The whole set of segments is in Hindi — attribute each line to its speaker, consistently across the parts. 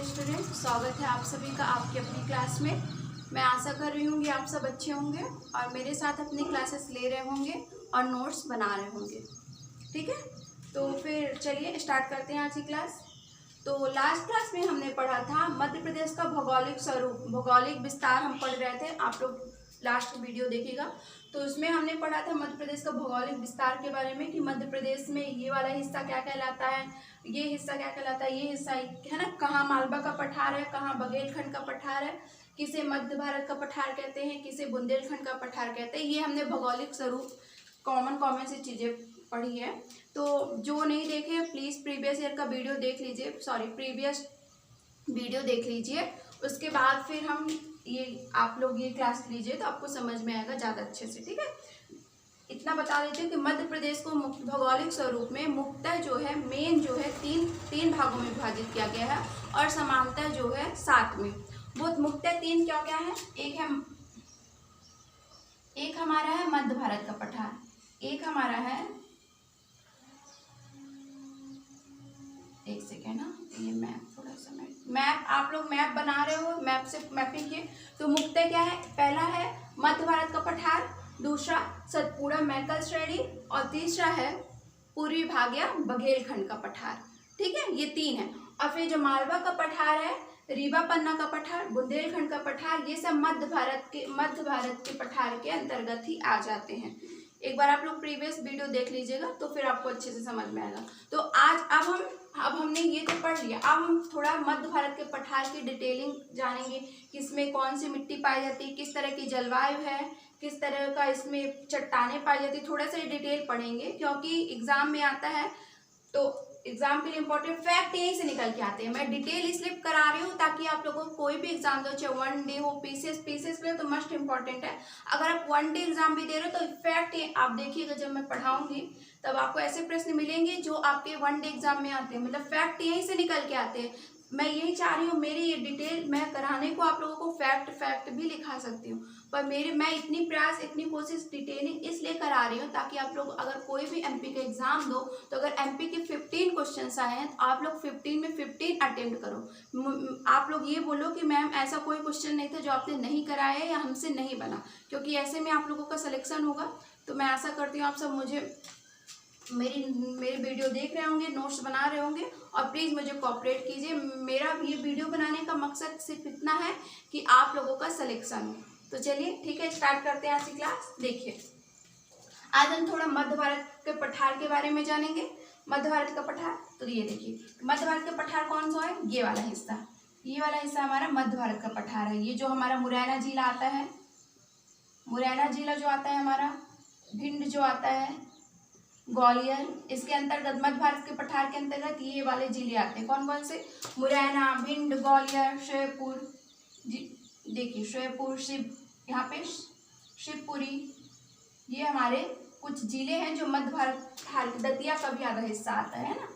Speaker 1: डियर स्टूडेंट, स्वागत है आप सभी का आपकी अपनी क्लास में। मैं आशा कर रही हूँ कि आप सब अच्छे होंगे और मेरे साथ अपनी क्लासेस ले रहे होंगे और नोट्स बना रहे होंगे। ठीक है, तो फिर चलिए स्टार्ट करते हैं आज की क्लास। तो लास्ट क्लास में हमने पढ़ा था मध्य प्रदेश का भौगोलिक स्वरूप, भौगोलिक विस्तार हम पढ़ रहे थे। आप लोग लास्ट वीडियो देखिएगा। तो उसमें हमने पढ़ा था मध्य प्रदेश का भौगोलिक विस्तार के बारे में कि मध्य प्रदेश में ये वाला हिस्सा क्या कहलाता है, ये हिस्सा क्या कहलाता है, ये हिस्सा है ना, कहाँ मालवा का पठार है, कहाँ बघेलखंड का पठार है, किसे मध्य भारत का पठार कहते हैं, किसे बुंदेलखंड का पठार कहते हैं। ये हमने भौगोलिक स्वरूप कॉमन सी चीज़ें पढ़ी है। तो जो नहीं देखे प्लीज़ प्रीवियस ईयर का वीडियो देख लीजिए, प्रीवियस वीडियो देख लीजिए। उसके बाद फिर हम ये आप लोग ये क्लास लीजिए तो आपको समझ में आएगा ज़्यादा अच्छे से। ठीक है, इतना बता देते हैं कि मध्य प्रदेश को भौगोलिक स्वरूप में मुख्यतः जो है मेन जो है तीन भागों में विभाजित किया गया है और समानतः जो है 7 में। वो मुख्यतः तीन क्या क्या है, एक हमारा है मध्य भारत का पठार, एक हमारा है, एक सेकेंड ना, ये मैप थोड़ा सा मैप आप लोग मैप बना रहे हो, मैप से मैपिंग किए। तो मुख्यतः क्या है, पहला है मध्य भारत का पठार, दूसरा सतपुड़ा मैकल श्रेणी और तीसरा है पूर्वी भाग या बघेलखंड का पठार। ठीक है, ये तीन है। और फिर जो मालवा का पठार है, रीवा पन्ना का पठार, बुंदेलखंड का पठार, ये सब मध्य भारत के पठार के अंतर्गत ही आ जाते हैं। एक बार आप लोग प्रीवियस वीडियो देख लीजिएगा तो फिर आपको अच्छे से समझ में आएगा। तो आज अब हमने ये तो पढ़ लिया, अब हम थोड़ा मध्य भारत के पठार की डिटेलिंग जानेंगे कि इसमें कौन सी मिट्टी पाई जाती है, किस तरह की जलवायु है, किस तरह का इसमें चट्टानें पाई जाती है। थोड़ा सा डिटेल पढ़ेंगे क्योंकि एग्जाम में आता है, तो एग्जाम के लिए इंपॉर्टेंट फैक्ट यहीं से निकल के आते हैं। मैं डिटेल स्लिप करा रही हूँ ताकि आप लोगों को कोई भी एग्जाम दो, चाहे 1 डे हो, पीसीएस के लिए तो मस्ट इंपॉर्टेंट है। अगर आप 1 डे एग्जाम भी दे रहे हो तो फैक्ट आप देखिएगा, जब मैं पढ़ाऊंगी तब आपको ऐसे प्रश्न मिलेंगे जो आपके 1 डे एग्जाम में आते हैं, मतलब फैक्ट यहीं से निकल के आते हैं। मैं यही चाह रही हूँ, मेरी ये डिटेल मैं कराने को आप लोगों को फैक्ट भी लिखा सकती हूँ, पर मैं इतनी प्रयास इतनी कोशिश डिटेलिंग इसलिए करा रही हूँ ताकि आप लोग अगर कोई भी एमपी का एग्जाम दो तो अगर एमपी के 15 क्वेश्चंस आए हैं तो आप लोग 15 में 15 अटेम्प्ट करो। आप लोग ये बोलो कि मैम ऐसा कोई क्वेश्चन नहीं था जो आपने नहीं कराया है या हमसे नहीं बना, क्योंकि ऐसे में आप लोगों का सिलेक्शन होगा। तो मैं आशा करती हूँ आप सब मुझे मेरी वीडियो देख रहे होंगे, नोट्स बना रहे होंगे और प्लीज़ मुझे कोऑपरेट कीजिए। मेरा ये वीडियो बनाने का मकसद सिर्फ इतना है कि आप लोगों का सिलेक्शन हो। तो चलिए ठीक है, स्टार्ट करते हैं आज की क्लास। देखिए, आज हम थोड़ा मध्य भारत के पठार के बारे में जानेंगे। मध्य भारत का पठार, तो ये देखिए मध्य भारत का पठार कौन सा है, ये वाला हिस्सा हमारा मध्य भारत का पठार है। ये जो हमारा मुरैना जिला आता है, मुरैना जिला जो आता है हमारा, भिंड जो आता है, ग्वालियर, इसके अंतर्गत मध्य भारत के पठार के अंतर्गत ये वाले जिले आते हैं। कौन कौन से, मुरैना, भिंड, ग्वालियर, श्योपुर, देखिए श्योपुर, यहाँ पे शिवपुरी, ये हमारे कुछ जिले हैं जो मध्य भारत पठार, दतिया का भी आधा हिस्सा आता है ना।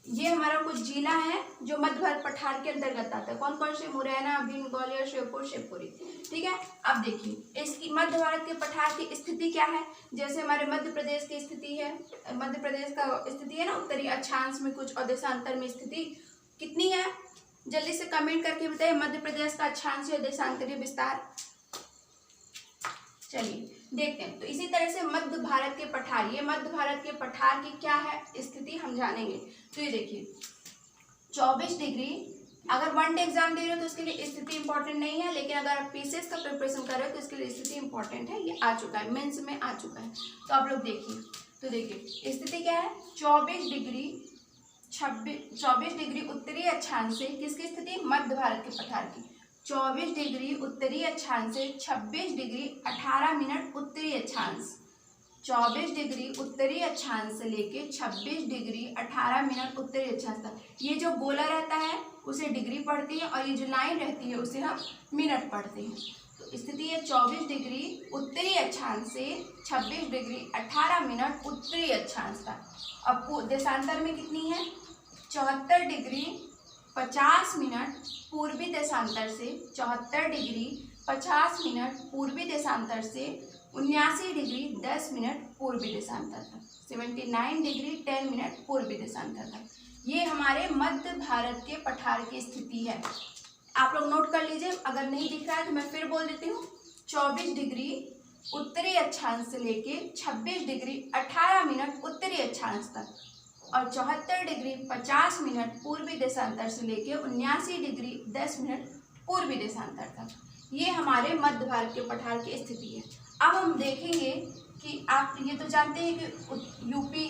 Speaker 1: ये हमारा कुछ जिला है जो मध्य भारत पठार के अंतर्गत आता है। कौन कौन से, मुरैना, भिंड, ग्वालियर, श्योपुर, शिवपुरी। ठीक है, अब देखिए इसकी मध्य भारत के पठार की स्थिति क्या है। जैसे हमारे मध्य प्रदेश की स्थिति है, मध्य प्रदेश का स्थिति है ना, उत्तरी अक्षांश में कुछ और देशांतर में स्थिति कितनी है, जल्दी से कमेंट करके बताइए। मध्य प्रदेश का अक्षांश और देशांतरीय विस्तार, चलिए देखते हैं। तो इसी तरह से मध्य भारत के पठार, ये मध्य भारत के पठार की क्या है स्थिति हम जानेंगे। तो ये देखिए 24 डिग्री, अगर 1 डे एग्जाम दे रहे हो तो उसके लिए स्थिति इंपॉर्टेंट नहीं है, लेकिन अगर आप पीसीएस का प्रिपरेशन कर रहे हो तो इसके लिए स्थिति इंपॉर्टेंट है। ये आ चुका है, मेंस में आ चुका है। तो आप लोग देखिए, तो देखिए स्थिति क्या है, 24 डिग्री उत्तरी अक्षांश से किसकी स्थिति, मध्य भारत के पठार की। 24 डिग्री उत्तरी अक्षांश से 26 डिग्री 18 मिनट उत्तरी अक्षांश, 24 डिग्री उत्तरी अक्षांश से लेके 26 डिग्री 18 मिनट उत्तरी अक्षांश तक। ये जो गोला रहता है उसे डिग्री पढ़ती है और ये जो लाइन रहती है उसे हम मिनट पढ़ते हैं। तो स्थिति है 24 डिग्री उत्तरी अक्षांश से 26 डिग्री 18 मिनट उत्तरी अक्षांश तक। अब देशांतर में कितनी है, 74 डिग्री 50 मिनट पूर्वी देशांतर से, 74 डिग्री 50 मिनट पूर्वी देशांतर से 79 डिग्री 10 मिनट पूर्वी देशांतर तक, 79 डिग्री 10 मिनट पूर्वी देशांतर तक। ये हमारे मध्य भारत के पठार की स्थिति है। आप लोग नोट कर लीजिए, अगर नहीं दिख रहा है तो मैं फिर बोल देती हूँ। 24 डिग्री उत्तरी अक्षांश से लेके 26 डिग्री 18 मिनट उत्तरी अक्षांश तक और 74 डिग्री 50 मिनट पूर्वी देशांतर से लेके 79 डिग्री 10 मिनट पूर्वी देशांतर तक, ये हमारे मध्य भारत के पठार की स्थिति है। अब हम देखेंगे कि आप ये तो जानते हैं कि यूपी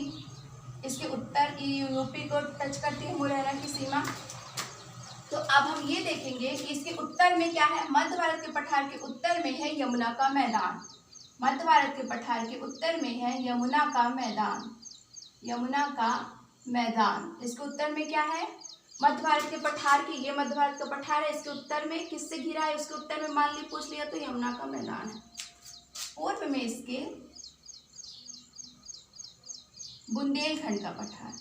Speaker 1: इसके उत्तर यूपी को टच करती है मुरैना की सीमा। तो अब हम ये देखेंगे कि इसके उत्तर में क्या है। मध्य भारत के पठार के उत्तर में है यमुना का मैदान। मध्य भारत के पठार के उत्तर में है यमुना का मैदान। यमुना का मैदान इसके उत्तर में क्या है, मध्य भारत के पठार की, ये मध्य भारत का पठार है, इसके उत्तर में किससे घिरा है, इसके उत्तर में मान ली पूछ लिया तो यमुना का मैदान है। पूर्व में इसके बुंदेलखंड का पठार,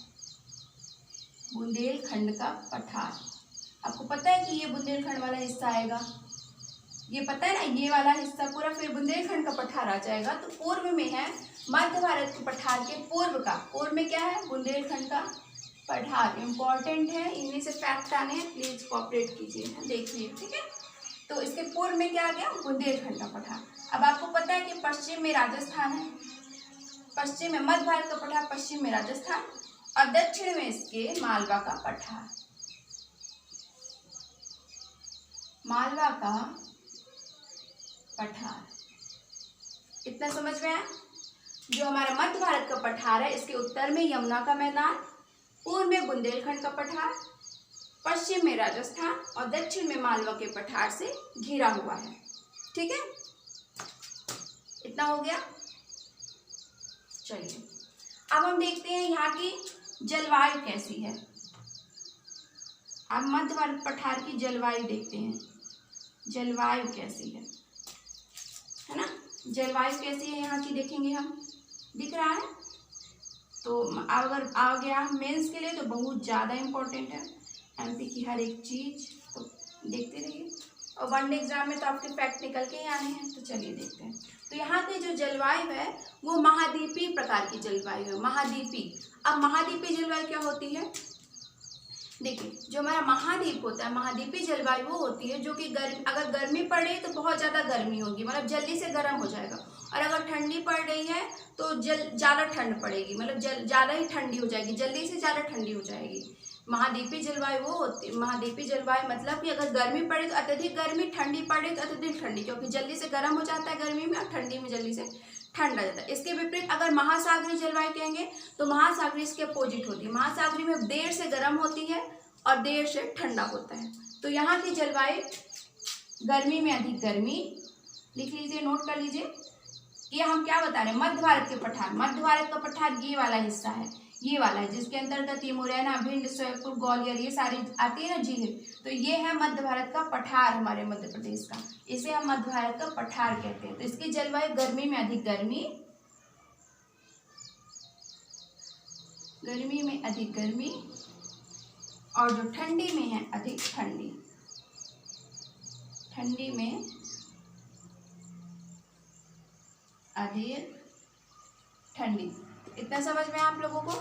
Speaker 1: बुंदेलखंड का पठार। आपको पता है कि ये बुंदेलखंड वाला हिस्सा आएगा, ये पता है ना, ये वाला हिस्सा पूरा फिर बुंदेलखंड का पठार आ जाएगा। तो पूर्व में है मध्य भारत के पठार के पूर्व का, पूर्व में क्या है, बुंदेलखंड का पठार। इंपॉर्टेंट है, इनमें से फैक्ट आने हैं, प्लीज कोऑपरेट कीजिए, देखिए, ठीक है। तो इसके पूर्व में क्या आ गया, बुंदेलखंड का पठार। अब आपको पता है कि पश्चिम में राजस्थान है, पश्चिम में मध्य भारत का पठार, पश्चिम में राजस्थान और दक्षिण में इसके मालवा का पठार। मालवा का पठार, इतना समझ में आया। जो हमारा मध्य भारत का पठार है, इसके उत्तर में यमुना का मैदान, पूर्व में बुंदेलखंड का पठार, पश्चिम में राजस्थान और दक्षिण में मालवा के पठार से घिरा हुआ है, ठीक है। इतना हो गया। चलिए अब हम देखते हैं यहाँ की जलवायु कैसी है। अब मध्य भारत पठार की जलवायु देखते हैं, जलवायु कैसी है ना, जलवायु कैसी है यहाँ की देखेंगे हम, दिख रहा है। तो अगर आ गया मेंस के लिए तो बहुत ज़्यादा इम्पोर्टेंट है, एमपी की हर एक चीज़, तो देखते रहिए। और वनडे एग्जाम में तो आपके फैक्ट निकल के ही आने हैं, तो चलिए देखते हैं। तो यहाँ की जो जलवायु है वो महाद्वीपीय प्रकार की जलवायु है, महाद्वीपीय। अब महाद्वीपीय जलवायु क्या होती है, देखिए, जो हमारा महाद्वीप होता है, महाद्वीपीय जलवायु वो होती है जो कि अगर गर्मी पड़ रही है तो बहुत ज़्यादा गर्मी होगी, मतलब जल्दी से गर्म हो जाएगा, और अगर ठंडी पड़ रही है तो ज़्यादा ठंड पड़ेगी, मतलब ज़्यादा ही ठंडी हो जाएगी, जल्दी से ज़्यादा ठंडी हो जाएगी। महाद्वीपीय जलवायु वो होती है, महाद्वीपीय जलवायु मतलब कि अगर गर्मी पड़े तो अत्यधिक गर्मी, ठंडी पड़े तो अत्यधिक ठंडी, क्योंकि जल्दी से गर्म हो जाता है गर्मी में और ठंडी में जल्दी से ठंड आ जाता है। इसके विपरीत अगर महासागरीय जलवायु कहेंगे तो महासागरीय इसके अपोजिट होती है, महासागरीय में देर से गर्म होती है और देर से ठंडा होता है। तो यहाँ की जलवायु गर्मी में अधिक गर्मी, लिख लीजिए, नोट कर लीजिए। ये हम क्या बता रहे हैं, मध्य भारत के पठार, मध्य भारत का पठार ये वाला हिस्सा है, ये वाला है जिसके अंतर्गत ये मुरैना, भिंड, श्योपुर, ग्वालियर ये सारी आती है ना जिले, तो ये है मध्य भारत का पठार हमारे मध्य प्रदेश का, इसे हम मध्य भारत का पठार कहते हैं। तो इसकी जलवायु गर्मी में अधिक गर्मी, गर्मी में अधिक गर्मी, और जो ठंडी में है अधिक ठंडी, ठंडी में अधिक ठंडी। इतना समझ में आप लोगों को,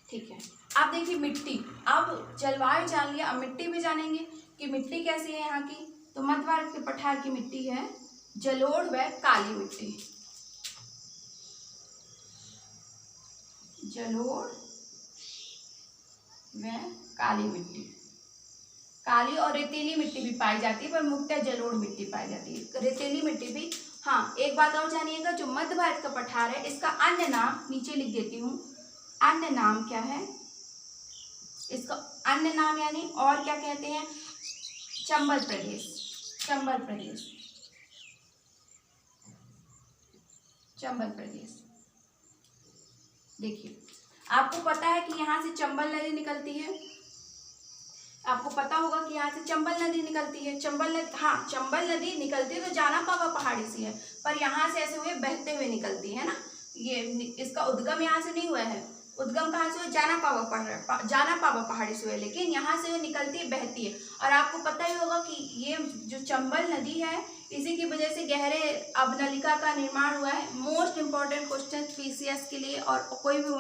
Speaker 1: ठीक है। अब देखिए मिट्टी, अब जलवायु जान लिया, अब मिट्टी भी जानेंगे कि मिट्टी कैसी है यहाँ की। तो मध्य भारत के पठार की मिट्टी है जलोढ़ व काली मिट्टी, जलोढ़ व काली मिट्टी, काली और रेतीली मिट्टी भी पाई जाती है, पर मुख्यतः जलोढ़ मिट्टी पाई जाती है, रेतीली मिट्टी भी। हाँ, एक बात और जानिएगा, जो मध्य भारत का पठार है इसका अन्य नाम नीचे लिख देती हूँ, अन्य नाम क्या है इसका, अन्य नाम यानी और क्या कहते हैं, चंबल प्रदेश, चंबल प्रदेश, चंबल प्रदेश। देखिए, आपको पता है कि यहाँ से चंबल नदी निकलती है, आपको पता होगा कि यहाँ से चंबल नदी निकलती है, चंबल नदी, हाँ चंबल नदी निकलती है तो जाना पावा पहाड़ी से है, पर यहाँ से ऐसे हुए बहते हुए निकलती है ना, ये इसका उद्गम यहाँ से नहीं हुआ है, उद्गम कहाँ से हुआ, जाना पावा पहाड़ी से हुआ, लेकिन यहाँ से वो निकलती है, बहती है। और आपको पता ही होगा कि ये जो चंबल नदी है इसी की वजह से गहरे अवनलिका का निर्माण हुआ है। मोस्ट इम्पॉर्टेंट क्वेश्चन पीसीएस के लिए और कोई भी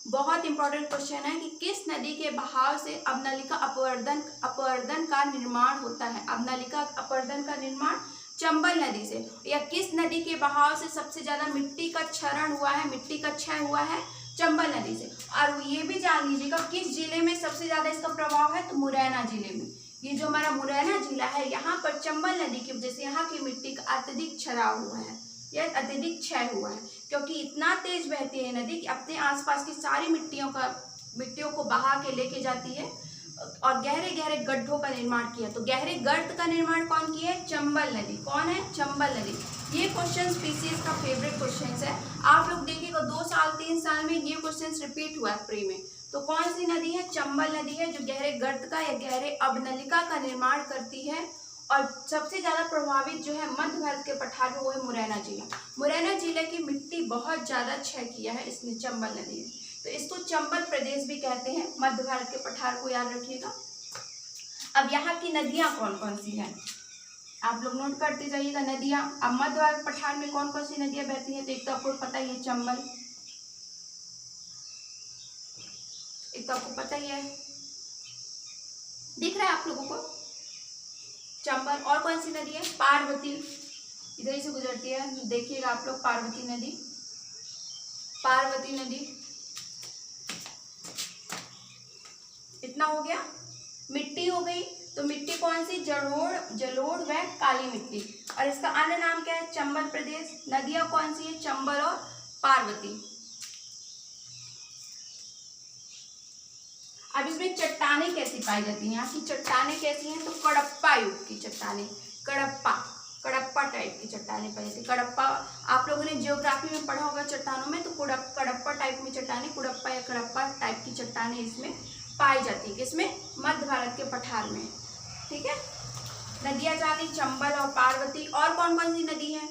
Speaker 1: बहुत इंपॉर्टेंट क्वेश्चन है कि किस नदी के बहाव से अवनलिका अपवर्दन का निर्माण होता है। अवनलिका अपवर्दन का निर्माण चंबल नदी से। या किस नदी के बहाव से सबसे ज्यादा मिट्टी का क्षरण हुआ है, मिट्टी का क्षय हुआ है, चंबल नदी से। और ये भी जान लीजिएगा किस जिले में सबसे ज्यादा इसका प्रभाव है, तो मुरैना जिले में। ये जो हमारा मुरैना जिला है, यहाँ पर चंबल नदी की वजह से यहाँ की मिट्टी का अत्यधिक क्षराव हुआ है, यह अत्यधिक क्षय हुआ है, क्योंकि इतना तेज बहती है नदी कि अपने आसपास की सारी मिट्टियों को बहा के लेके जाती है और गहरे गहरे गड्ढों का निर्माण किया। तो गहरे गर्त का निर्माण कौन किया है, चंबल नदी। कौन है, चंबल नदी। ये क्वेश्चन पीसीएस का फेवरेट क्वेश्चन है। आप लोग देखिएगा 2 साल 3 साल में ये क्वेश्चन रिपीट हुआ है प्री में। तो कौन सी नदी है, चंबल नदी है, जो गहरे गर्त का या गहरे अवनलिका का निर्माण करती है। और सबसे ज्यादा प्रभावित जो है मध्य भारत के पठार में, वो है मुरैना जिला। मुरैना जिले की मिट्टी बहुत ज्यादा क्षय किया है इसने चंबल नदी ने, तो इसको चंबल प्रदेश भी कहते हैं। मध्य भारत के पठार को याद रखिएगा। अब यहाँ की नदियां कौन कौन सी हैं, आप लोग नोट करते जाइएगा नदियां। अब मध्य भारत पठार में कौन कौन सी नदियां बहती हैं, तो एक तो आपको पता ही है चंबल, एक तो आपको पता ही है, दिख रहा है आप लोगों को, चंबल। और कौन सी नदी है, पार्वती, इधर ही से गुजरती है, देखिएगा आप लोग, पार्वती नदी, पार्वती नदी। इतना हो गया। मिट्टी हो गई, तो मिट्टी कौन सी, जलोढ़ व काली मिट्टी। और इसका अन्य नाम क्या है, चंबल प्रदेश। नदियां कौन सी है, चंबल और पार्वती। अब इसमें चट्टानें कैसी पाई जाती हैं, यहाँ की चट्टानें कैसी हैं, तो कडप्पा युग की चट्टानें, कडप्पा टाइप की चट्टानें पाई जाती है। कडप्पा आप लोगों ने जियोग्राफी में पढ़ा होगा चट्टानों में, तो कडप्पा टाइप में चट्टानें, कुड़प्पा या कडप्पा टाइप की चट्टानें इसमें पाई जाती है। किसमें, मध्य भारत के पठार में। ठीक है, नदियां जानी चंबल और पार्वती। और कौन कौन सी नदी है,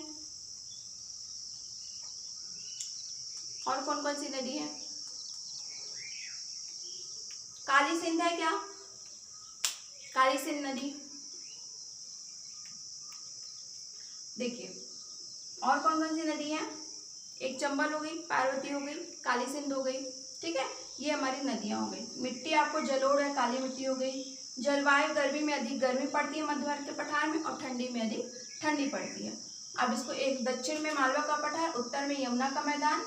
Speaker 1: और कौन कौन सी नदी है, काली सिंध है क्या, काली सिंध नदी। देखिए और कौन कौन सी नदी है, एक चंबल हो गई, पार्वती हो गई, काली सिंध हो गई। ठीक है, ये हमारी नदियां हो गई। मिट्टी आपको जलोढ़ है, काली मिट्टी हो गई। जलवायु गर्मी में अधिक गर्मी पड़ती है मध्य भारत के पठार में, और ठंडी में अधिक ठंडी पड़ती है। अब इसको एक दक्षिण में मालवा का पठार, उत्तर में यमुना का मैदान,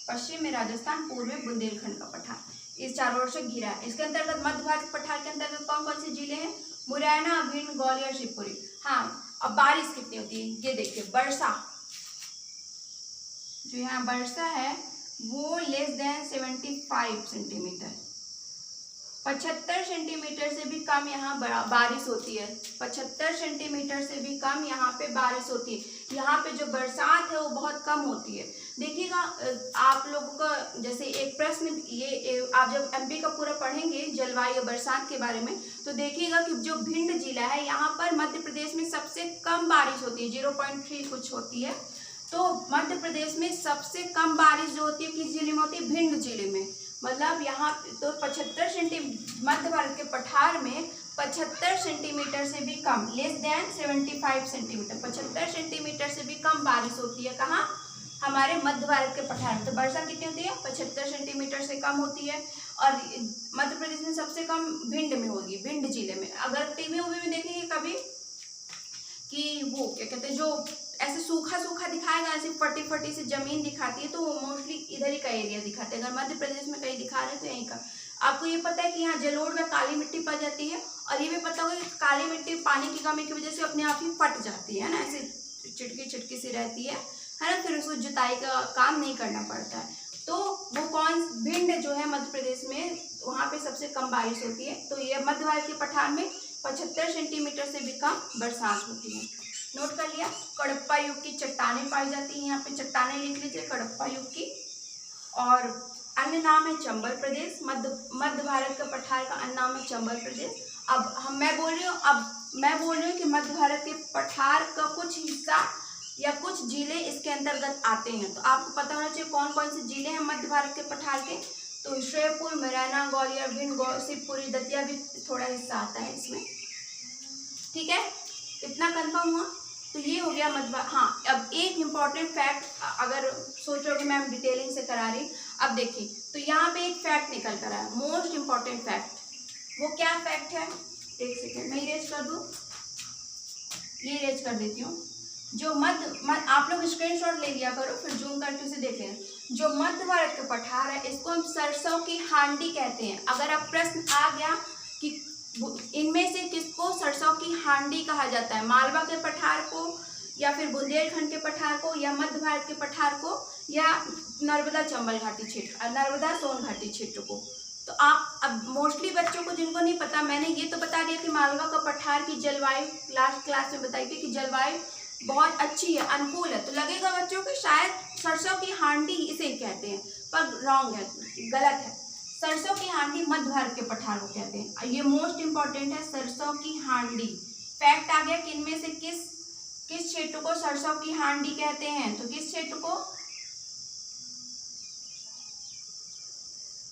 Speaker 1: पश्चिम में राजस्थान, पूर्व में बुंदेलखंड का पठार, इस चारों ओर से घिरा है। इसके अंतर्गत मध्य भारत के पठार के अंतर्गत कौन कौन से जिले हैं, मुरैना, भिंड, ग्वालियर, शिवपुरी। हाँ, अब बारिश कितनी होती है, ये देखिए, वर्षा जो यहाँ वर्षा है वो लेस देन 75 सेंटीमीटर, 75 सेंटीमीटर से भी कम यहाँ बारिश होती है। 75 सेंटीमीटर से भी कम यहाँ पे बारिश होती है। यहाँ पे जो बरसात है वो बहुत कम होती है। देखिएगा आप लोगों का जैसे एक प्रश्न, ये आप जब एमपी का पूरा पढ़ेंगे जलवायु बरसात के बारे में, तो देखिएगा कि जो भिंड जिला है यहाँ पर मध्य प्रदेश में सबसे कम बारिश होती है, 0.3 कुछ होती है। तो मध्य प्रदेश में सबसे कम बारिश जो होती है किस जिले में होती है, भिंड जिले में। मतलब यहाँ तो 75 सेंटीमीटर, मध्य भारत के पठार में 75 सेंटीमीटर से भी कम, लेस देन 75 सेंटीमीटर, 75 सेंटीमीटर से भी कम बारिश होती है। कहाँ, हमारे मध्य भारत के पठार में। तो वर्षा कितनी होती है, 75 सेंटीमीटर से कम होती है। और मध्य प्रदेश में सबसे कम भिंड में होगी, भिंड जिले में। अगर टीवी मूवी में देखेंगे कभी कि वो क्या कहते हैं, जो ऐसे सूखा सूखा दिखाएगा, ऐसे फटी फटी से जमीन दिखाती है, तो वो मोस्टली इधर ही का एरिया दिखाते हैं। अगर मध्य प्रदेश में कहीं दिखा रहे हैं तो यहीं का। आपको ये पता है कि यहाँ जलोढ़ में काली मिट्टी पाई जाती है, और ये भी पता होगा कि काली मिट्टी पानी की कमी की वजह से अपने आप ही फट जाती है ना, ऐसे चिटकी सी रहती है ना, फिर उसको जुताई का काम नहीं करना पड़ता है। तो वो कौन, भिंड जो है मध्य प्रदेश में, वहाँ पे सबसे कम बारिश होती है। तो ये मध्य भारत के पठार में 75 सेंटीमीटर से भी कम बरसात होती है। नोट कर लिया। कडप्पा युग की चट्टानें पाई जाती हैं, यहाँ पे चट्टानें लिख लीजिए, कडप्पा युग की। और अन्य नाम है चंबल प्रदेश, मध्य भारत का पठार का अन्य नाम है चंबल प्रदेश। अब मैं बोल रही हूँ कि मध्य भारत के पठार का कुछ हिस्सा या कुछ जिले इसके अंतर्गत आते हैं। तो आपको पता होना चाहिए कौन कौन से जिले हैं मध्य भारत के पठार के। तो श्योपुर, मुरैना, ग्वालियर, भिंड, शिवपुरी, दतिया भी थोड़ा हिस्सा आता है इसमें। ठीक है, इतना कंफर्म हुआ। तो ये हो गया मध्य। हाँ, अब एक इम्पॉर्टेंट फैक्ट, अगर सोच रहे हो कि मैम डिटेलिंग से करा रही, अब देखिए तो यहाँ पे एक फैक्ट निकल कर आया, मोस्ट इम्पॉर्टेंट फैक्ट। वो क्या फैक्ट है, एक सेकेंड मैं इरेज कर दूँ, ये इरेज कर देती हूँ। जो आप लोग स्क्रीनशॉट ले लिया करो, फिर जूम करके उसे देख लें। जो मध्य भारत का पठार है इसको हम सरसों की हांडी कहते हैं। अगर अब प्रश्न आ गया कि इनमें से किसको सरसों की हांडी कहा जाता है, मालवा के पठार को या फिर बुंदेलखंड के पठार को या मध्य भारत के पठार को या नर्मदा चंबल घाटी क्षेत्र, नर्मदा सोन घाटी क्षेत्र को। तो आप अब मोस्टली बच्चों को जिनको नहीं पता, मैंने ये तो बता दिया कि मालवा का पठार की जलवायु लास्ट क्लास में बताई थी कि जलवायु बहुत अच्छी है, अनुकूल है। तो लगेगा बच्चों कि शायद सरसों की हांडी इसे कहते हैं, पर रॉन्ग है, गलत है। सरसों की हांडी मध्य भारत के पठार को कहते हैं। ये मोस्ट इंपॉर्टेंट है, सरसों की हांडी। फैक्ट आ गया कि इनमें से किस क्षेत्र को सरसों की हांडी कहते हैं, तो किस क्षेत्र को,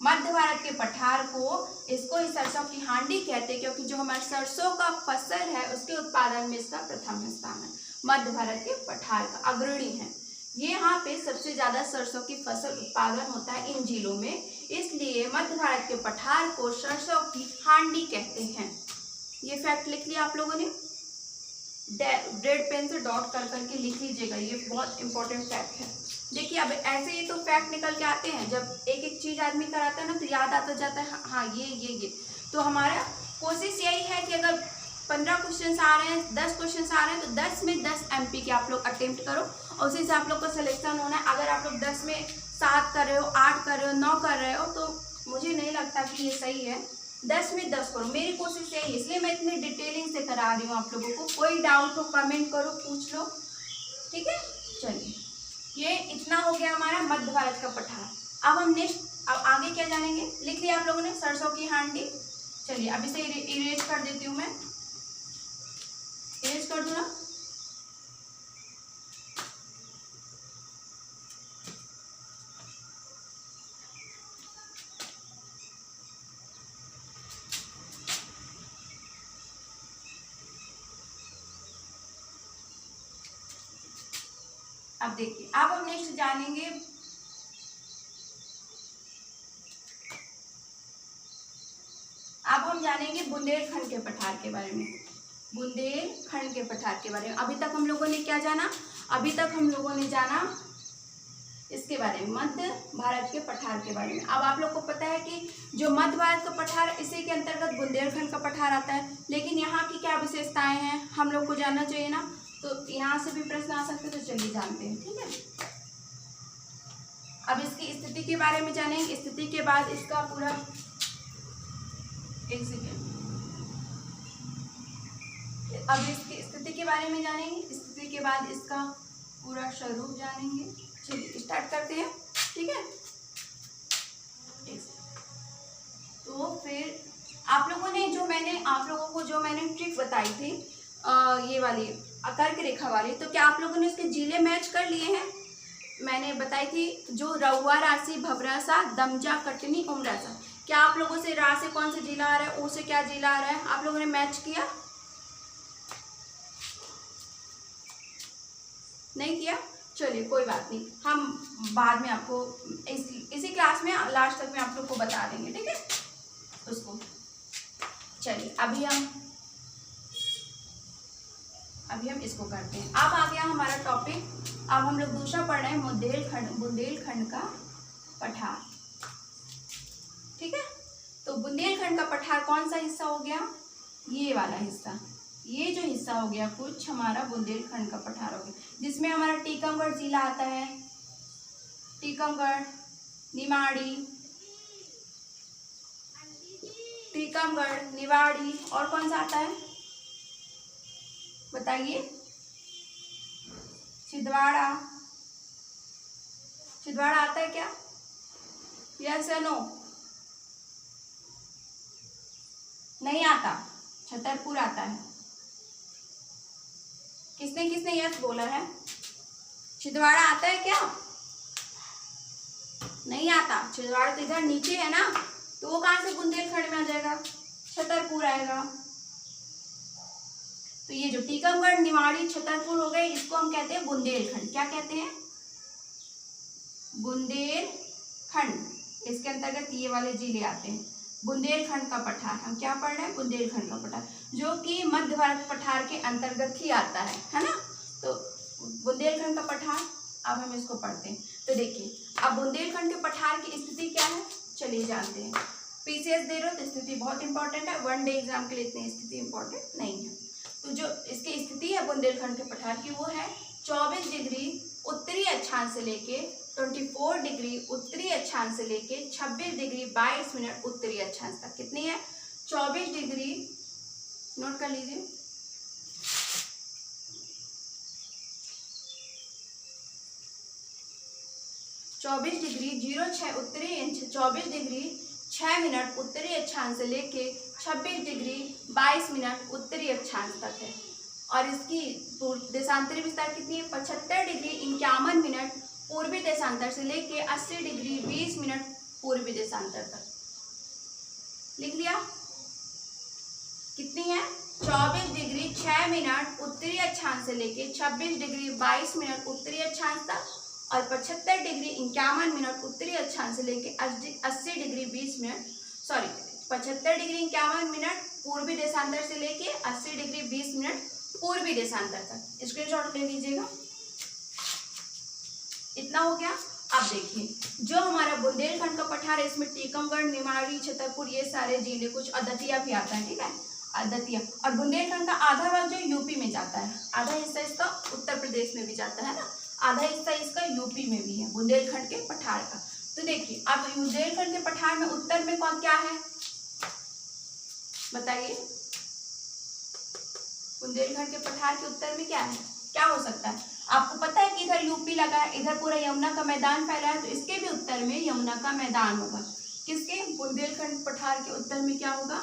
Speaker 1: मध्य भारत के पठार को इसको ही सरसों की हांडी कहते हैं, क्योंकि जो हमारे सरसों का फसल है उसके उत्पादन में इसका प्रथम स्थान है। मध्य भारत के पठार का अग्रणी है ये, यहाँ पे सबसे ज्यादा सरसों की फसल उत्पादन होता है इन जिलों में, इसलिए मध्य भारत के पठार को सरसों की हांडी कहते हैं। ये फैक्ट लिख लिया आप लोगों ने, रेड पेन से डॉट कर करके लिख लीजिएगा, ये बहुत इंपॉर्टेंट फैक्ट है। देखिए अब ऐसे ही तो फैक्ट निकल के आते हैं, जब एक एक चीज आदमी कराता है ना तो याद आता जाता है, हाँ ये। तो हमारा कोशिश यही है कि अगर 15 क्वेश्चन आ रहे हैं, 10 क्वेश्चन आ रहे हैं, तो 10 में 10 MP के आप लोग अटेम्प्ट करो और उसी से आप लोग को सिलेक्शन होना है। अगर आप लोग 10 में 7 कर रहे हो, 8 कर रहे हो, 9 कर रहे हो, तो मुझे नहीं लगता कि ये सही है। 10 में 10 करो, मेरी कोशिश यही है, इसलिए मैं इतनी डिटेलिंग से करा रही हूँ आप लोगों को। कोई डाउट हो कमेंट करो, पूछ लो, ठीक है। चलिए ये इतना हो गया हमारा मध्य भारत का पठार। अब हम नेक्स्ट, अब आगे क्या जानेंगे, लिख लिया आप लोगों ने सरसों की हांडी। चलिए अब इसे इरेज कर देती हूँ मैं, इरेज कर दूँ ना। अब देखिए, अब हम नेक्स्ट जानेंगे बुंदेलखंड के पठार के बारे में। बुंदेलखंड के पठार के बारे में अभी तक हम लोगों ने क्या जाना, अभी तक हम लोगों ने जाना इसके बारे में, मध्य भारत के पठार के बारे में। अब आप लोग को पता है कि जो मध्य भारत का पठार, इसी के अंतर्गत बुंदेलखंड का पठार आता है, लेकिन यहाँ की क्या विशेषताएं हैं हम लोग को जानना चाहिए ना, तो यहाँ से भी प्रश्न आ सकते हैं, तो चलिए जानते हैं, ठीक है। अब इसकी स्थिति के बारे में जानेंगे, स्थिति के बाद इसका पूरा, एक सेकेंड, अब इसकी स्थिति के बारे में जानेंगे, स्थिति के बाद इसका पूरा स्वरूप जानेंगे। चलिए स्टार्ट करते हैं, ठीक है। तो फिर आप लोगों ने जो मैंने ट्रिक बताई थी, ये वाली कर्क रेखा वाली, तो क्या आप लोगों ने इसके जिले मैच कर लिए हैं? मैंने बताई थी जो रउआ, राशि, भवरासा, दमजा, कटनी, उमरासा। क्या आप लोगों से रा से कौन सा जिला आ रहा है, ओ से क्या जिला आ रहा है, आप लोगों ने मैच किया? नहीं किया? चलिए कोई बात नहीं, हम बाद में आपको इसी क्लास में लास्ट तक में आप लोग को बता देंगे, ठीक है उसको। चलिए अभी हम इसको करते हैं। अब आ गया हमारा टॉपिक, अब हम लोग दूसरा पढ़ रहे हैं बुंदेलखंड का पठार, ठीक है। तो बुंदेलखंड का पठार कौन सा हिस्सा हो गया, ये वाला हिस्सा, ये जो हिस्सा हो गया कुछ हमारा बुंदेलखंड का पठार हो गया, जिसमें हमारा टीकमगढ़ जिला आता है, टीकमगढ़, निवाड़ी, और कौन सा आता है बताइए, छिंदवाड़ा आता है क्या, यस या नो? नहीं आता, छतरपुर आता है। किसने किसने यस बोला है? छिंदवाड़ा आता है क्या? नहीं आता, छिंदवाड़ा तो इधर नीचे है ना, तो वो कहाँ से बुंदेलखंड में आ जाएगा, छतरपुर आएगा। तो ये जो टीकमगढ़, निवाड़ी, छतरपुर हो गए, इसको हम कहते हैं बुंदेलखंड। क्या कहते हैं? बुंदेलखंड। इसके अंतर्गत ये वाले जिले आते हैं। बुंदेलखंड का पठार, हम क्या पढ़ रहे हैं? बुंदेलखंड का पठार, जो कि मध्य भारत पठार के अंतर्गत ही आता है ना। तो बुंदेलखंड का पठार, अब हम इसको पढ़ते हैं। तो देखिए, अब बुंदेलखंड के पठार की स्थिति क्या है, चलिए जानते हैं। पीसीएस दे रहे हो तो स्थिति बहुत इंपॉर्टेंट है, वन डे एग्जाम के लिए इतनी स्थिति इंपॉर्टेंट नहीं है। तो जो इसकी स्थिति है बुंदेलखंड के पठार की, वो है 24 डिग्री उत्तरी अक्षांश से लेके 24 डिग्री उत्तरी अक्षांश से लेके 26 डिग्री 22 मिनट उत्तरी अक्षांश तक। कितनी है? 24 डिग्री, नोट कर लीजिए, 24 डिग्री 06 उत्तरी इंच 24 डिग्री 6 मिनट उत्तरी अक्षांश से लेके 26 डिग्री 22 मिनट उत्तरी अक्षांश तक है। और इसकी देशांतरी विस्तार कितनी है? 75 डिग्री 51 मिनट पूर्वी देशांतर से लेके 80 डिग्री 20 मिनट पूर्वी देशांतर तक। लिख लिया? कितनी है? 24 डिग्री 6 मिनट उत्तरी अक्षांश से लेके 26 डिग्री 22 मिनट उत्तरी अक्षांश तक और 75 डिग्री 51 मिनट उत्तरी अक्षांश से लेके 80 डिग्री 20 मिनट 75 डिग्री 51 मिनट पूर्वी देशांतर से लेके 80 डिग्री 20 मिनट पूर्वी देशांतर तक। स्क्रीनशॉट ले लीजिएगा। इतना हो गया। अब देखिए, जो हमारा बुंदेलखंड का पठार है, इसमें टीकमगढ़, निमाड़ी, छतरपुर, ये सारे जिले, कुछ अदतिया भी आता है, ठीक है, अदतिया। और बुंदेलखंड का आधा भाग जो यूपी में जाता है, आधा हिस्सा इसका उत्तर प्रदेश में भी जाता है ना, आधा हिस्सा इसका यूपी में भी है बुंदेलखंड के पठार का। तो देखिए, अब बुंदेलखंड के पठार में उत्तर में कौन क्या है बताइए? बुंदेलखंड के पठार के उत्तर में क्या है, क्या हो सकता है? आपको पता है कि इधर यूपी लगा है, इधर पूरा यमुना का मैदान फैला है, तो इसके भी उत्तर में यमुना का मैदान होगा। किसके? बुंदेलखंड पठार के उत्तर में क्या होगा?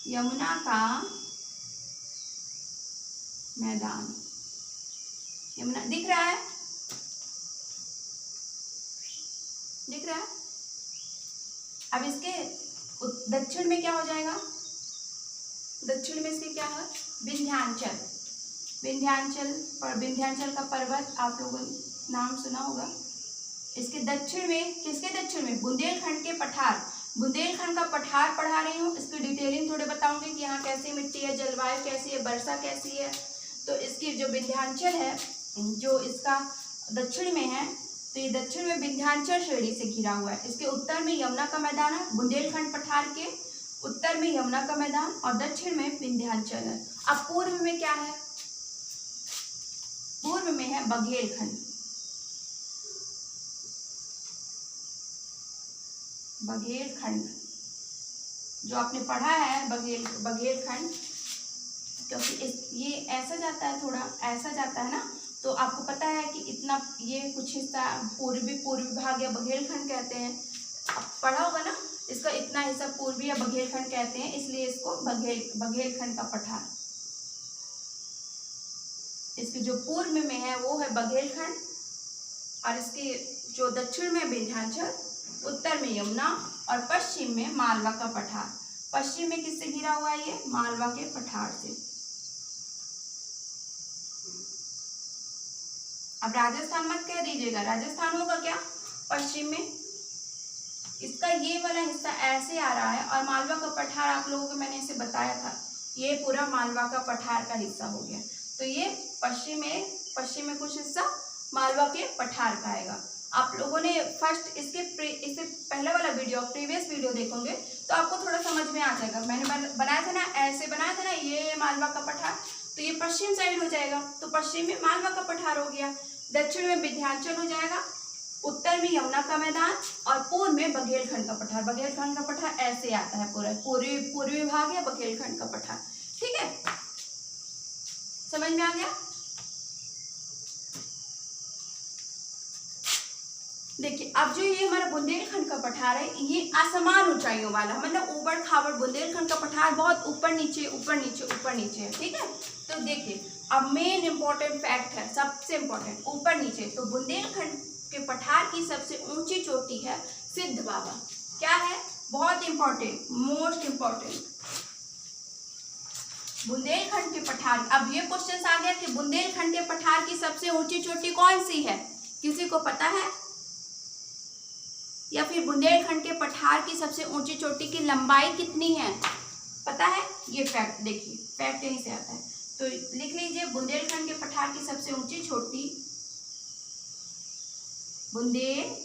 Speaker 1: यमुना का मैदान। यमुना दिख रहा है? दिख रहा है? अब इसके दक्षिण में क्या हो जाएगा? दक्षिण में इसके क्या है? विंध्याचल। विंध्याचल का पर्वत आप लोगों ने नाम सुना होगा। इसके दक्षिण में, किसके दक्षिण में? बुंदेलखंड के पठार। बुंदेलखंड का पठार पढ़ा रही हूँ, इसकी डिटेलिंग थोड़े बताऊंगी कि यहाँ कैसी मिट्टी है, जलवायु कैसी है, वर्षा कैसी है। तो इसकी जो विंध्याचल है, जो इसका दक्षिण में है, तो ये दक्षिण में विंध्याचल श्रेणी से घिरा हुआ है। इसके उत्तर में यमुना का मैदान है। बुंदेलखंड पठार के उत्तर में यमुना का मैदान और दक्षिण में विंध्याचल है। अब पूर्व में क्या है? पूर्व में है बघेलखंड। बघेलखंड जो आपने पढ़ा है, बघेलखंड, क्योंकि ये ऐसा जाता है, थोड़ा ऐसा जाता है ना, तो आपको पता है कि इतना ये कुछ हिस्सा पूर्वी भाग या बघेलखंड कहते हैं। आप पढ़ा होगा ना, इसका इतना हिस्सा पूर्वी या बघेलखंड कहते हैं, इसलिए इसको बघेलखंड का पठार। इसके जो पूर्व में है वो है बघेलखंड और इसके जो दक्षिण में विंध्याचल, उत्तर में यमुना और पश्चिम में मालवा का पठार। पश्चिम में किससे घिरा हुआ है? ये मालवा के पठार से। अब राजस्थान मत कह दीजिएगा, राजस्थान होगा क्या पश्चिम में? इसका ये वाला हिस्सा ऐसे आ रहा है और मालवा का पठार आप लोगों को मैंने इसे बताया था, ये पूरा मालवा का पठार का हिस्सा हो गया। तो ये पश्चिम में कुछ हिस्सा मालवा के पठार का आएगा। आप लोगों ने फर्स्ट इससे पहले वाला वीडियो, प्रीवियस वीडियो देखोगे तो आपको थोड़ा समझ में आ जाएगा। मैंने बनाया था ना, ऐसे बनाया था ना, ये मालवा का पठार, तो ये पश्चिम साइड हो जाएगा, तो पश्चिम में मालवा का पठार हो गया, दक्षिण में विंध्याचल हो जाएगा, उत्तर में यमुना का मैदान और पूर्व में बघेलखंड का पठार। बघेलखंड का पठार ऐसे आता है, पूरा पूर्वी भाग है बघेलखंड का पठार। ठीक है, समझ में आ गया? देखिए, अब जो ये हमारा बुंदेलखंड का पठार है, ये असमान ऊंचाइयों वाला, मतलब ऊबड़ खाबड़ बुंदेलखंड का पठार बहुत ऊपर नीचे है। ठीक है, तो देखिए अब मेन इंपॉर्टेंट फैक्ट है, सबसे इंपॉर्टेंट, ऊपर नीचे। तो बुंदेलखंड के पठार की सबसे ऊंची चोटी है सिद्ध बाबा। क्या है? बहुत इंपॉर्टेंट, मोस्ट इंपॉर्टेंट, बुंदेलखंड के पठार। अब ये क्वेश्चन आ गया कि बुंदेलखंड के पठार की सबसे ऊंची चोटी कौन सी है? किसी को पता है? या फिर बुंदेलखंड के पठार की सबसे ऊंची चोटी की लंबाई कितनी है? पता है? ये फैक्ट देखिए, फैक्ट यहीं से आता है, तो लिख लीजिए बुंदेलखंड के पठार की सबसे ऊंची चोटी, बुंदेलखंड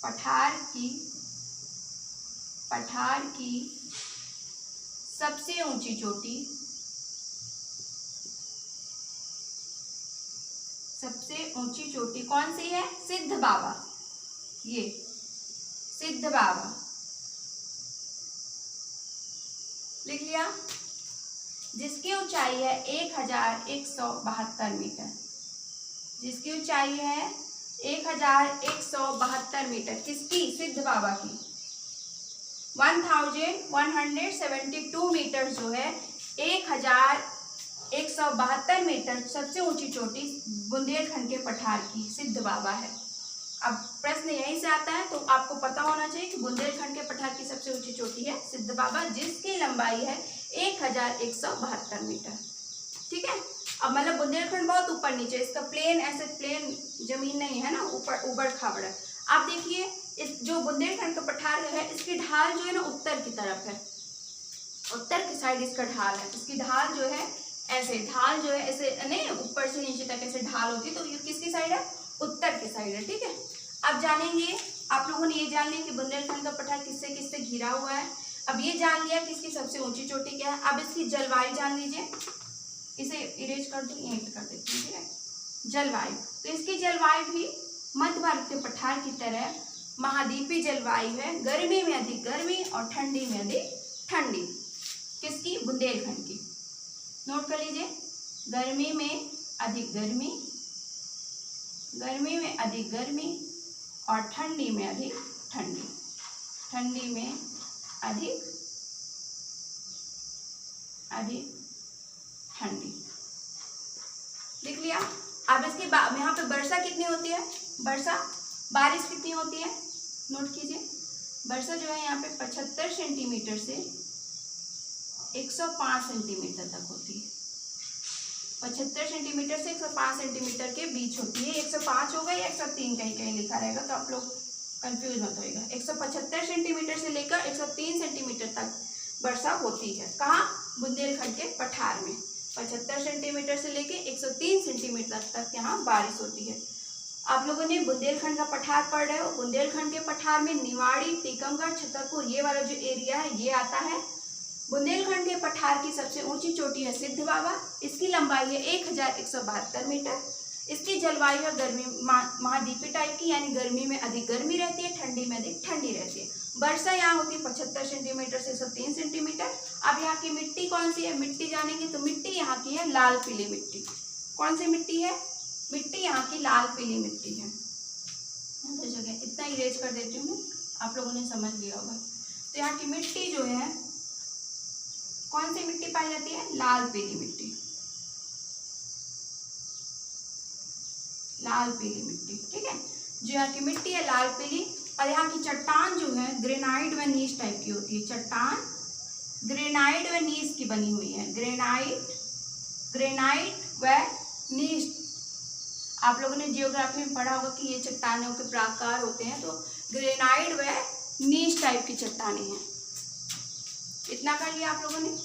Speaker 1: पठार की सबसे ऊंची चोटी, सबसे ऊंची चोटी कौन सी है? सिद्ध बाबा। ये सिद्ध बाबा लिख लिया, जिसकी ऊंचाई है 1172 मीटर, जिसकी ऊंचाई है 1172 मीटर। किसकी? सिद्ध बाबा की। 1172 मीटर जो है, 1172 मीटर सबसे ऊंची चोटी बुंदेलखंड के पठार की सिद्ध बाबा है। अब प्रश्न यहीं से आता है, तो आपको पता होना चाहिए कि बुंदेलखंड के पठार की सबसे ऊंची चोटी है सिद्ध बाबा, जिसकी लंबाई है 1172 मीटर। ठीक है। अब मतलब बुंदेलखंड बहुत ऊपर नीचे, इसका प्लेन ऐसे प्लेन जमीन नहीं है ना, ऊपर उबड़ खाबड़ है। आप देखिए इस जो बुंदेलखंड का पठार है, इसकी ढाल जो है ना उत्तर की तरफ है, उत्तर की साइड इसका ढाल है। इसकी ढाल जो है ऐसे, ढाल जो है ऐसे नहीं, ऊपर से नीचे तक ऐसे ढाल होती है, तो ये किसकी साइड है? उत्तर की साइड है। ठीक है। अब जानेंगे, आप लोगों ने ये जान लिया कि बुंदेलखंड का पठार किससे किससे घिरा हुआ है। अब ये जान लिया कि इसकी सबसे ऊंची चोटी क्या है। अब इसकी जलवायु जान लीजिए, इसे इरेज कर दो, यहीं पे कर देती हूँ। ठीक है। जलवायु, तो इसकी जलवायु भी मध्य भारत के पठार की तरह महाद्वीपीय जलवायु है। गर्मी में अधिक गर्मी और ठंडी में अधिक ठंडी। किसकी? बुंदेलखंड की। नोट कर लीजिए, गर्मी में अधिक गर्मी, गर्मी में अधिक गर्मी और ठंडी में अधिक ठंडी, ठंडी में अधिक ठंडी। लिख लिया। अब इसके बाद यहाँ पे वर्षा कितनी होती है? वर्षा, बारिश कितनी होती है? नोट कीजिए, वर्षा जो है यहाँ पे 75 सेंटीमीटर से 105 सेंटीमीटर तक होती है। 75 सेंटीमीटर से 105 सेंटीमीटर के बीच होती है। 105 होगा या 103 कहीं कहीं लिखा रहेगा, तो आप लोग कंफ्यूज मत होइएगा। 175 सेंटीमीटर से लेकर 103 सेंटीमीटर तक वर्षा होती है। कहाँ? बुंदेलखंड के पठार में 75 सेंटीमीटर से लेकर 103 सेंटीमीटर तक यहाँ बारिश होती है। आप लोगों ने बुंदेलखंड का पठार पढ़ रहे हो। बुंदेलखंड के पठार में निवाड़ी, टीकमगढ़, छतरपुर, ये वाला जो एरिया है ये आता है। बुंदेलखंड के पठार की सबसे ऊंची चोटी है सिद्ध बाबा, इसकी लंबाई है 1172 मीटर। इसकी जलवायु है गर्मी महाद्वीपीय टाइप की, यानी गर्मी में अधिक गर्मी रहती है, ठंडी में अधिक ठंडी रहती है। वर्षा यहाँ होती है 75 सेंटीमीटर से 103 सेंटीमीटर। अब यहाँ की मिट्टी कौन सी है? मिट्टी जानेंगे, तो मिट्टी यहाँ की है लाल पीली मिट्टी। कौन सी मिट्टी है? मिट्टी यहाँ की लाल पीली मिट्टी है। तो जगह इतना इरेज कर देती हूँ, आप लोगों ने समझ लिया होगा। तो यहाँ की मिट्टी जो है, कौन सी मिट्टी पाई जाती है? लाल पीली मिट्टी, लाल पीली मिट्टी। ठीक है। जो यहाँ की मिट्टी है लाल पीली, और यहाँ की चट्टान जो है ग्रेनाइट व नीस टाइप की होती है। चट्टान ग्रेनाइट व नीस की बनी हुई है। ग्रेनाइट व नीस। आप लोगों ने जियोग्राफी में पढ़ा होगा कि ये चट्टानों के प्रकार होते हैं, तो ग्रेनाइट व नीस टाइप की चट्टानें हैं। इतना कर लिया आप लोगों ने।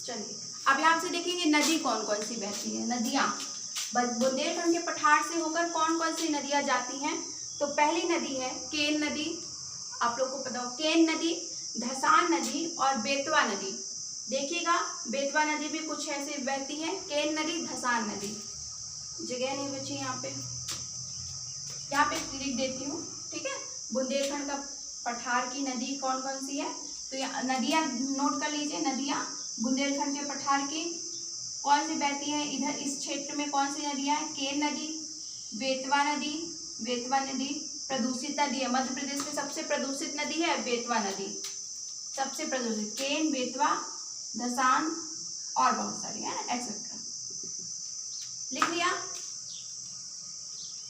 Speaker 1: चलिए अब यहाँ से देखेंगे नदी कौन कौन सी बहती है। नदियाँ बुंदेलखंड के पठार से होकर कौन कौन सी नदियाँ जाती हैं? तो पहली नदी है केन नदी, आप लोग को पता हो, केन नदी, धसान नदी और बेतवा नदी। देखिएगा बेतवा नदी भी कुछ ऐसे बहती है, केन नदी, धसान नदी। जगह नहीं बची यहाँ पे लिख देती हूँ। ठीक है। बुंदेलखंड का पठार की नदी कौन कौन सी है, तो यहाँ नदियाँ नोट कर लीजिए। नदियाँ बुंदेलखंड के पठार की कौन सी बहती है? इधर इस क्षेत्र में कौन सी नदियाँ हैं? केन नदी, बेतवा नदी। बेतवा नदी प्रदूषित नदी है, मध्य प्रदेश की सबसे प्रदूषित नदी है बेतवा नदी, सबसे प्रदूषित। केन, बेतवा, धसान और बहुत सारी है ना, एक्सेट्रा। लिख लिया।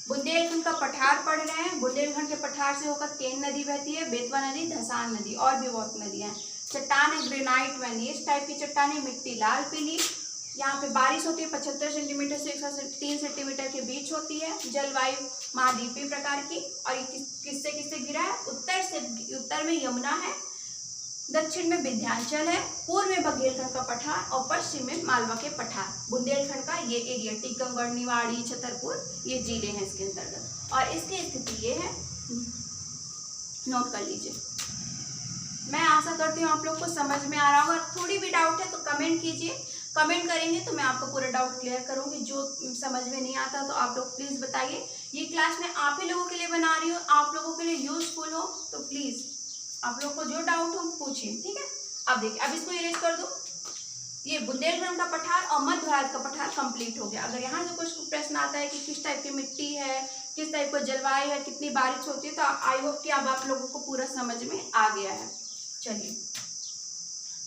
Speaker 1: बुंदेलखंड का पठार पढ़ रहे हैं। बुंदेलखंड के पठार से होकर केन नदी बहती है, बेतवा नदी, धसान नदी और भी बहुत नदियां हैं। चट्टान है ग्रेनाइट व नीस टाइप की चट्टानें, मिट्टी लाल पीली, यहाँ पे बारिश होती है 75 सेंटीमीटर से 103 सेंटीमीटर के बीच होती है। जलवायु महाद्वीपीय प्रकार की। और ये किससे किससे घिरा है? उत्तर में यमुना है, दक्षिण में विंध्याचल है, पूर्व में बुंदेलखंड का पठार और पश्चिम में मालवा के पठार। बुंदेलखंड का ये एरिया टीकमगढ़, निवाड़ी, छतरपुर ये जिले हैं इसके अंतर्गत। और इसकी स्थिति ये है, नोट कर लीजिए। मैं आशा करती हूँ आप लोग को समझ में आ रहा होगा। थोड़ी भी डाउट है तो कमेंट कीजिए, कमेंट करेंगे तो मैं आपका पूरा डाउट क्लियर करूँगी। जो समझ में नहीं आता तो आप लोग प्लीज़ बताइए। ये क्लास मैं आप ही लोगों के लिए बना रही हूँ, आप लोगों के लिए यूजफुल हो तो प्लीज़ आप लोग को जो डाउट हो पूछिए, ठीक है। अब देखिए, अब इसको इरेज कर दो। ये बुंदेलखंड का पठार और मध्य भारत का पठार कंप्लीट हो गया। अगर यहाँ से कुछ प्रश्न आता है कि किस टाइप की मिट्टी है, किस टाइप का जलवायु है, कितनी बारिश होती है, तो आई होप कि अब आप लोगों को पूरा समझ में आ गया है। चलिए,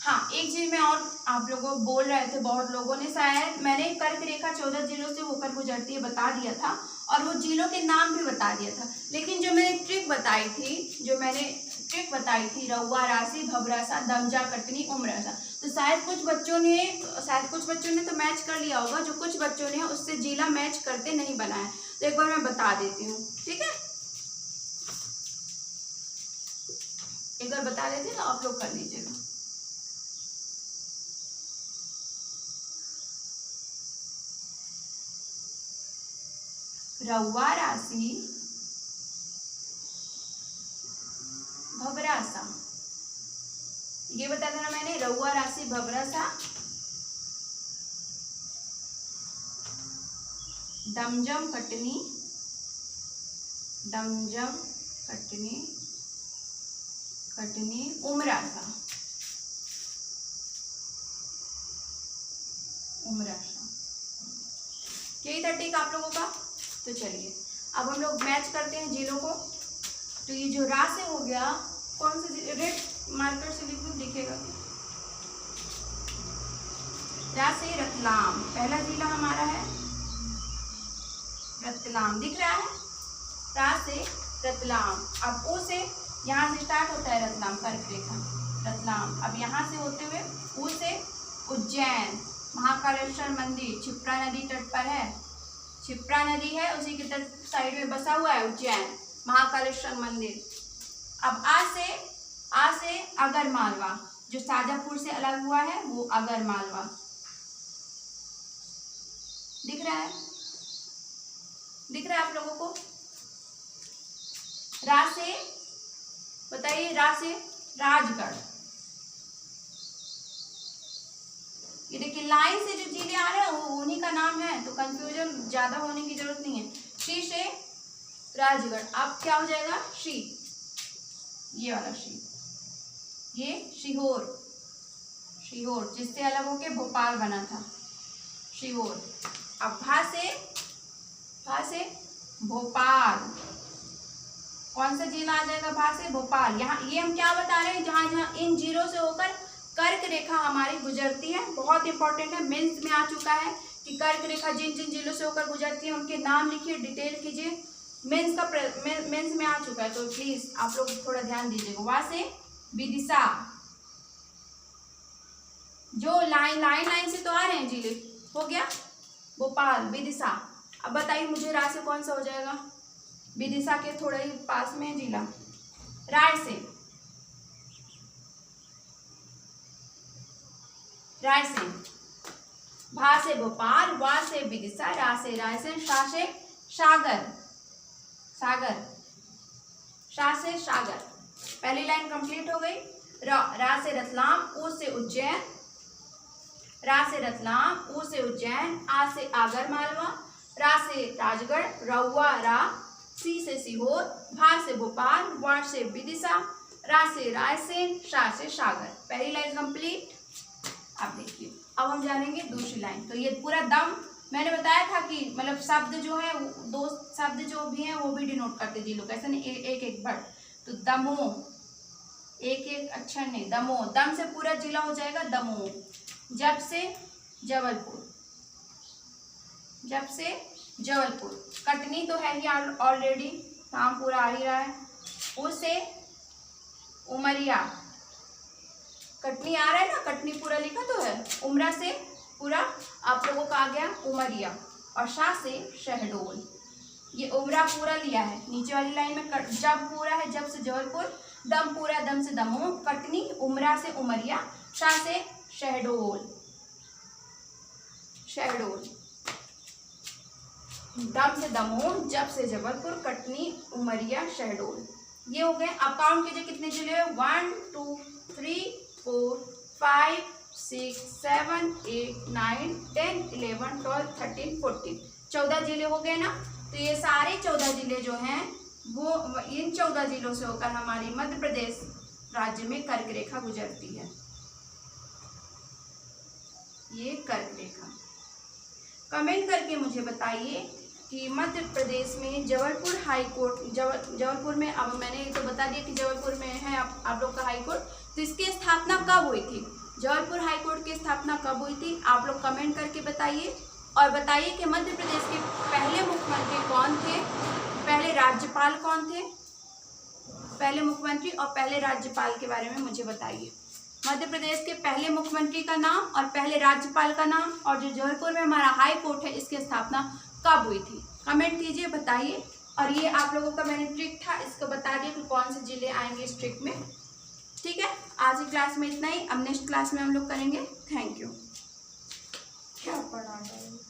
Speaker 1: हाँ, एक चीज मैं और आप लोगों को बोल रहे थे बहुत लोगों ने, शायद मैंने कर्क रेखा 14 जिलों से होकर गुजरती है बता दिया था और वो जिलों के नाम भी बता दिया था। लेकिन जो मैंने ट्रिक बताई थी रउआ, राशि, भभरासा, दमजा, कटनी, उमरासा, तो शायद कुछ बच्चों ने तो मैच कर लिया होगा। जो कुछ बच्चों ने उससे जिला मैच करते नहीं बनाया, तो एक बार मैं बता देती हूँ, ठीक है। एक बार बता देती हूँ तो आप लोग कर लीजिएगा। रउआ, राशि, भभरासा, ये बता देना मैंने। रउआ, राशि, भभरासा, दमजम, कटनी, उमरासा। यही था टिक आप लोगों का। तो चलिए अब हम लोग मैच करते हैं जिलों को। तो ये जो रा से हो गया, कौन से रेड मार्कर से लिखेगा, रा से रतलाम, पहला जिला हमारा है रतलाम, दिख रहा है, रा से रतलाम। अब ओ से यहाँ से स्टार्ट होता है रतलाम, कर्क रेखा रतलाम। अब यहाँ से होते हुए ऊ से उज्जैन, महाकालेश्वर मंदिर क्षिप्रा नदी तट पर है, क्षिप्रा नदी है उसी के तट साइड में बसा हुआ है उज्जैन, महाकालेश्वर मंदिर। अब आ से अगर मालवा, जो शाजापुर से अलग हुआ है वो अगर मालवा, दिख रहा है आप लोगों को। रा से बताइए, रा से राजगढ़। ये देखिए लाइन से जो जिले आ रहे हैं वो उन्हीं का नाम है, तो कंफ्यूजन ज्यादा होने की जरूरत नहीं है। शी से राजगढ़, अब क्या हो जाएगा, शी, ये वाला शी, ये शिहोर, जिससे अलग होके भोपाल बना था, शिहोर। अब भा से भोपाल, कौन सा जिला आ जाएगा भा से, भोपाल। यहाँ ये हम क्या बता रहे हैं, जहाँ जहाँ इन जिलों से होकर कर्क रेखा हमारी गुजरती है, बहुत इंपॉर्टेंट है, मेंस में आ चुका है कि कर्क रेखा जिन जिन जिलों से होकर गुजरती है उनके नाम लिखिए, डिटेल कीजिए। मेंस में आ चुका है, तो प्लीज आप लोग थोड़ा ध्यान दीजिएगा। वहां से विदिशा, जो लाइन से तो आ रहे हैं जिले, हो गया भोपाल, विदिशा। अब बताइए मुझे रा से कौन सा हो जाएगा, विदिशा के थोड़ा ही पास में जिला, रायसेन, भा से भोपाल, वा से विदिशा, रा से रायसेन, शा से सागर। पहली लाइन कंप्लीट हो गई। रा से रतलाम, ऊ से उज्जैन, आ से आगर मालवा, रा से राजगढ़, रउआ रा, सी से सीहोर, भा से भोपाल, वा से विदिशा, रा से रायसेन, शा से सागर। पहली लाइन कंप्लीट। अब देखिए, अब हम जानेंगे दूसरी लाइन। तो ये पूरा दम मैंने बताया था कि मतलब शब्द जो है, दो शब्द जो भी हैं वो भी डिनोट करते जिलों को, ऐसा नहीं एक वर्ड। तो दमोह, एक अक्षर नहीं, दमोह, दम से पूरा जिला हो जाएगा दमोह। जब से जबलपुर, कटनी तो है ही ऑलरेडी, नाम पूरा आ ही रहा है। उसे उमरिया, कटनी आ रहा है ना, कटनी पूरा लिखा तो है। उमरा से पूरा आप लोगों का आ गया उमरिया और शा से शहडोल। ये उमरा पूरा लिया है नीचे वाली लाइन में, जब पूरा है जब से जबलपुर, दम पूरा दम से दमोह, कटनी, उमरा से उमरिया, शा से शहडोल, शहडोल, दम से दमोह, जब से जबलपुर, कटनी, उमरिया, शहडोल। ये हो गए। अब काउंट कीजिए कितने जिले हैं। 1 2 3 4 5 6 7 8 9 10 11 12 13 14 14 जिले हो गए ना। तो ये सारे 14 जिले जो हैं वो इन 14 जिलों से होकर हमारी मध्य प्रदेश राज्य में कर्क रेखा गुजरती है। ये कर्क रेखा। कमेंट करके मुझे बताइए कि मध्य प्रदेश में जबलपुर हाई कोर्ट, जबलपुर में, अब मैंने तो बता दिया कि जबलपुर में है आप लोग का हाई कोर्ट, तो इसकी स्थापना कब हुई थी, जबलपुर हाई कोर्ट की स्थापना कब हुई थी, आप लोग कमेंट करके बताइए। और बताइए कि मध्य प्रदेश के पहले मुख्यमंत्री कौन थे, पहले राज्यपाल कौन थे, पहले मुख्यमंत्री और पहले राज्यपाल के बारे में मुझे बताइए। मध्य प्रदेश के पहले मुख्यमंत्री का नाम और पहले राज्यपाल का नाम, और जो जबलपुर में हमारा हाई कोर्ट है इसकी स्थापना कब हुई थी, कमेंट कीजिए, बताइए। और ये आप लोगों का मैंने ट्रिक था, इसको बता दिया कि कौन से जिले आएंगे इस ट्रिक में। ठीक है, आज की क्लास में इतना ही। अब नेक्स्ट क्लास में हम लोग करेंगे। Thank you. क्या पढ़ा है।